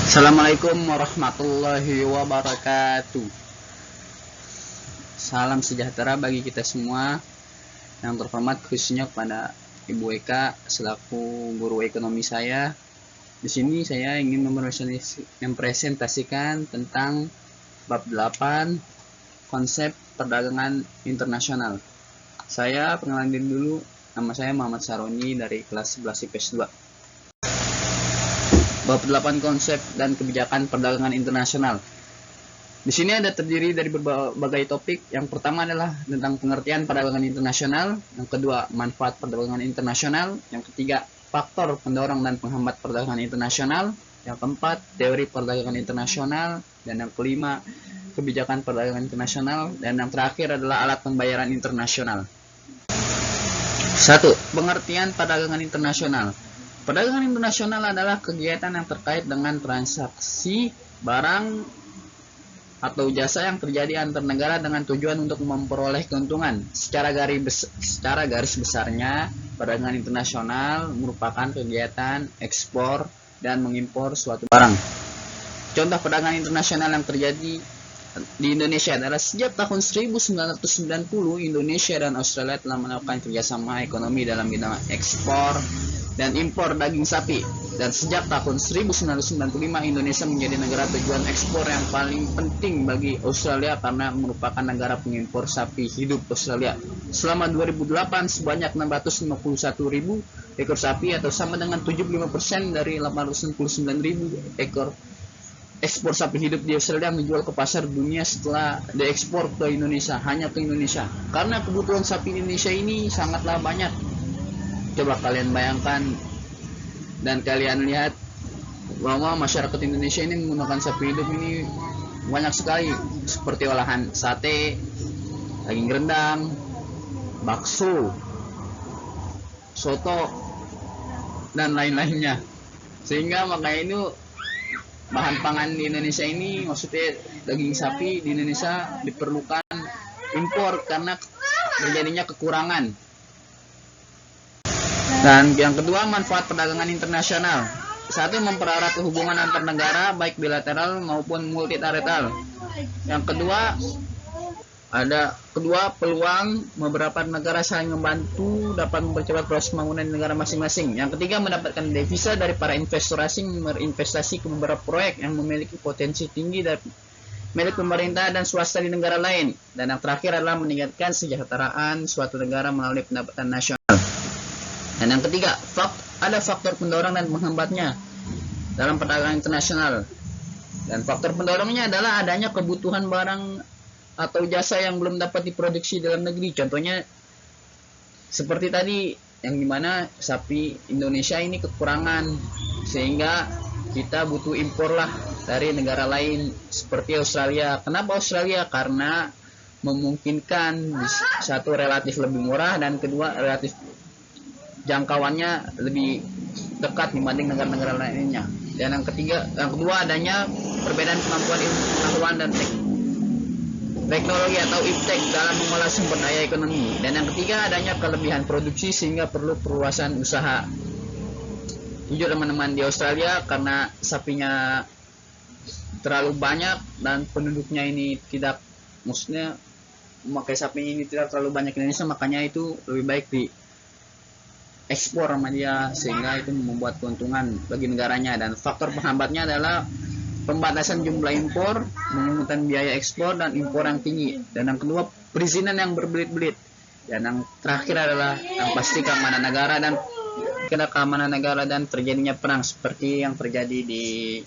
Assalamualaikum warahmatullahi wabarakatuh. Salam sejahtera bagi kita semua. Yang terhormat khususnya kepada Ibu Eka selaku guru ekonomi saya. Di sini saya ingin mempresentasikan tentang bab 8 konsep perdagangan internasional. Saya perkenalan diri dulu. Nama saya Muhammad Saroni dari kelas 11 IPS 2. Bab 8 konsep dan kebijakan perdagangan internasional. Di sini ada terdiri dari berbagai topik. Yang pertama adalah tentang pengertian perdagangan internasional, yang kedua manfaat perdagangan internasional, yang ketiga faktor pendorong dan penghambat perdagangan internasional, yang keempat teori perdagangan internasional, dan yang kelima kebijakan perdagangan internasional, dan yang terakhir adalah alat pembayaran internasional. 1. Pengertian perdagangan internasional. Perdagangan internasional adalah kegiatan yang terkait dengan transaksi barang atau jasa yang terjadi antar negara dengan tujuan untuk memperoleh keuntungan. Secara garis besarnya, perdagangan internasional merupakan kegiatan ekspor dan mengimpor suatu barang. Contoh perdagangan internasional yang terjadi di Indonesia adalah sejak tahun 1990 Indonesia dan Australia telah melakukan kerjasama ekonomi dalam bidang ekspor dan impor daging sapi, dan sejak tahun 1995 Indonesia menjadi negara tujuan ekspor yang paling penting bagi Australia karena merupakan negara pengimpor sapi hidup Australia. Selama 2008 sebanyak 651.000 ekor sapi atau sama dengan 75% dari 869.000 ekor ekspor sapi hidup di Australia yang dijual ke pasar dunia setelah diekspor ke Indonesia, hanya ke Indonesia. Karena kebutuhan sapi Indonesia ini sangatlah banyak. Coba kalian bayangkan dan kalian lihat bahwa masyarakat Indonesia ini menggunakan sapi hidup ini banyak sekali, seperti olahan sate, daging rendang, bakso, soto, dan lain-lainnya. Sehingga makanya itu bahan pangan di Indonesia ini, maksudnya daging sapi di Indonesia diperlukan impor karena terjadinya kekurangan. Dan yang kedua, manfaat perdagangan internasional. Satu, mempererat hubungan antar negara baik bilateral maupun multilateral. Yang kedua, peluang beberapa negara saling membantu dapat mempercepat proses pembangunan di negara masing-masing. Yang ketiga, mendapatkan devisa dari para investor asing berinvestasi ke beberapa proyek yang memiliki potensi tinggi dari milik pemerintah dan swasta di negara lain. Dan yang terakhir adalah meningkatkan kesejahteraan suatu negara melalui pendapatan nasional. Dan yang ketiga, ada faktor pendorong dan penghambatnya dalam perdagangan internasional. Dan faktor pendorongnya adalah adanya kebutuhan barang atau jasa yang belum dapat diproduksi dalam negeri. Contohnya seperti tadi, yang dimana sapi Indonesia ini kekurangan, sehingga kita butuh impor lah dari negara lain seperti Australia. Kenapa Australia? Karena memungkinkan, satu relatif lebih murah, dan kedua relatif jangkauannya lebih dekat dibanding negara-negara lainnya. Dan yang kedua adanya perbedaan kemampuan ilmu pengetahuan dan teknologi atau iptek dalam mengolah sumber daya ekonomi. Dan yang ketiga adanya kelebihan produksi sehingga perlu perluasan usaha. Jujur teman-teman, di Australia karena sapinya terlalu banyak dan penduduknya ini tidak, maksudnya memakai sapi ini tidak terlalu banyak di Indonesia, makanya itu lebih baik di ekspor sama dia, sehingga itu membuat keuntungan bagi negaranya. Dan faktor penghambatnya adalah pembatasan jumlah impor, memungut biaya ekspor dan impor yang tinggi. Dan yang kedua, perizinan yang berbelit-belit. Dan yang terakhir adalah yang pasti keamanan negara dan terjadinya perang seperti yang terjadi di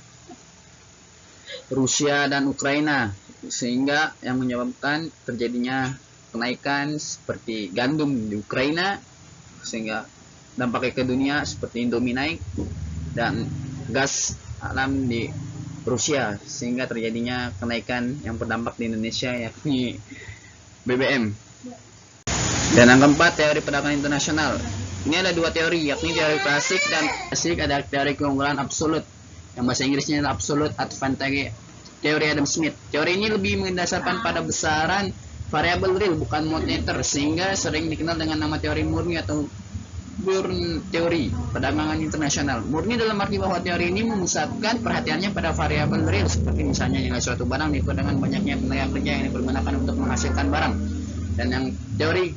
Rusia dan Ukraina, sehingga yang menyebabkan terjadinya kenaikan seperti gandum di Ukraina, sehingga dampaknya ke dunia seperti Indomie naik, dan gas alam di Rusia sehingga terjadinya kenaikan yang berdampak di Indonesia, yakni BBM. Dan yang keempat, teori perdagangan internasional. Ini ada dua teori, yakni teori klasik dan ada teori keunggulan absolut, yang bahasa Inggrisnya adalah absolute advantage, teori Adam Smith. Teori ini lebih mendasarkan pada besaran variabel real bukan moneter, sehingga sering dikenal dengan nama teori Murphy atau Cockburn teori perdagangan internasional. Murni dalam arti bahwa teori ini memusatkan perhatiannya pada variabel real seperti misalnya nilai suatu barang diukur dengan banyaknya tenaga kerja yang dipergunakan untuk menghasilkan barang. Dan yang teori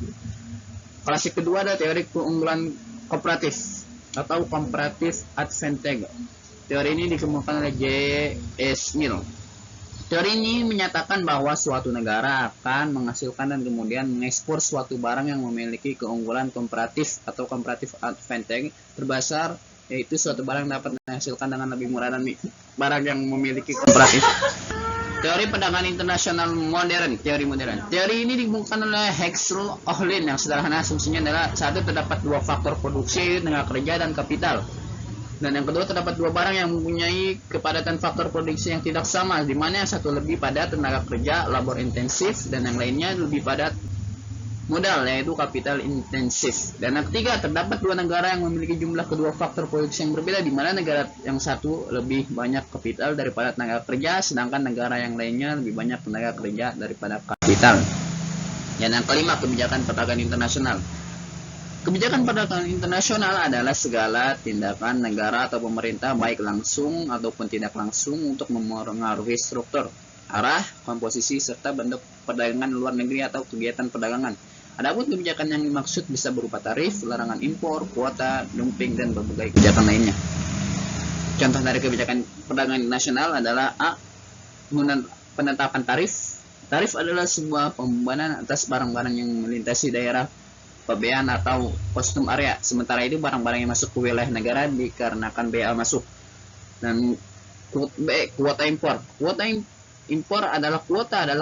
klasik kedua adalah teori keunggulan komparatif atau comparative advantage. Teori ini dikemukakan oleh J.S. Mill. Teori ini menyatakan bahwa suatu negara akan menghasilkan dan kemudian mengekspor suatu barang yang memiliki keunggulan komparatif atau comparative advantage terbesar, yaitu suatu barang dapat menghasilkan dengan lebih murah dan barang yang memiliki komparatif. Teori perdagangan internasional modern, teori modern. Teori ini dikemukakan oleh Hexel Ohlin yang sederhana asumsinya adalah satu, terdapat dua faktor produksi, tenaga kerja dan kapital. Dan yang kedua, terdapat dua barang yang mempunyai kepadatan faktor produksi yang tidak sama, di mana yang satu lebih padat tenaga kerja labor intensif dan yang lainnya lebih padat modal yaitu kapital intensif. Dan yang ketiga, terdapat dua negara yang memiliki jumlah kedua faktor produksi yang berbeda, di mana negara yang satu lebih banyak kapital daripada tenaga kerja, sedangkan negara yang lainnya lebih banyak tenaga kerja daripada kapital. Dan yang kelima, kebijakan perdagangan internasional. Kebijakan perdagangan internasional adalah segala tindakan negara atau pemerintah baik langsung ataupun tidak langsung untuk mempengaruhi struktur, arah, komposisi, serta bentuk perdagangan luar negeri atau kegiatan perdagangan. Adapun kebijakan yang dimaksud bisa berupa tarif, larangan impor, kuota, dumping, dan berbagai kebijakan lainnya. Contoh dari kebijakan perdagangan internasional adalah A. Penetapan tarif. Tarif adalah sebuah pembebanan atas barang-barang yang melintasi daerah pabean atau kostum area. Sementara itu barang-barang yang masuk ke wilayah negara dikarenakan bea masuk. Dan kuota impor. Impor adalah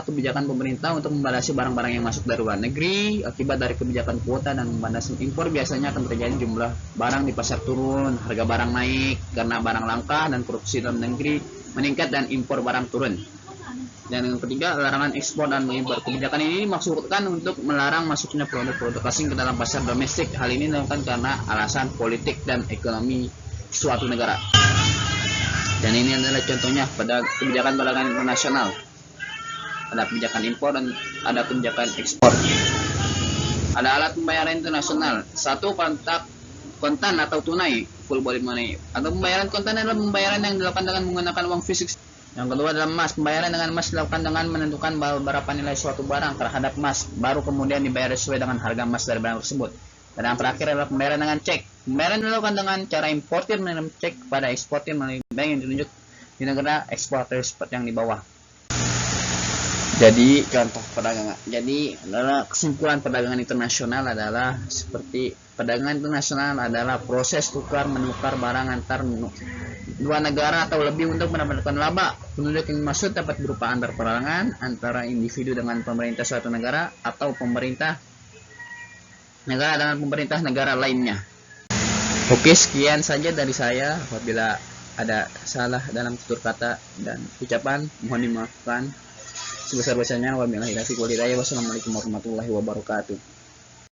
kebijakan pemerintah untuk membatasi barang-barang yang masuk dari luar negeri. Akibat dari kebijakan kuota dan pembatasan impor biasanya akan terjadi jumlah barang di pasar turun, harga barang naik karena barang langka dan produksi dalam negeri meningkat dan impor barang turun. Dan yang ketiga, larangan ekspor dan mengimpor. Kebijakan ini dimaksudkan untuk melarang masuknya produk-produk asing ke dalam pasar domestik. Hal ini dilakukan karena alasan politik dan ekonomi suatu negara. Dan ini adalah contohnya pada kebijakan perdagangan internasional. Ada kebijakan impor dan ada kebijakan ekspor. Ada alat pembayaran internasional. Satu, kontan atau tunai, full body money. Atau pembayaran kontan adalah pembayaran yang dilakukan dengan menggunakan uang fisik. Yang kedua adalah emas. Pembayaran dengan emas dilakukan dengan menentukan berapa nilai suatu barang terhadap emas, baru kemudian dibayar sesuai dengan harga emas dari barang tersebut. Dan yang terakhir adalah pembayaran dengan cek. Pembayaran dilakukan dengan cara importir mengirim cek kepada eksportir melalui bank yang ditunjuk di negara eksportir seperti yang di bawah. Jadi contoh perdagangan. Jadi adalah kesimpulan perdagangan internasional adalah seperti perdagangan internasional adalah proses tukar menukar barang antar dua negara atau lebih untuk mendapatkan laba. Penduduk yang dimaksud dapat berupa antar perorangan, antara individu dengan pemerintah suatu negara, atau pemerintah negara dengan pemerintah negara lainnya. Oke, sekian saja dari saya. Apabila ada salah dalam tutur kata dan ucapan, mohon dimaafkan sebesar-besarnya. Wassalamualaikum warahmatullahi wabarakatuh.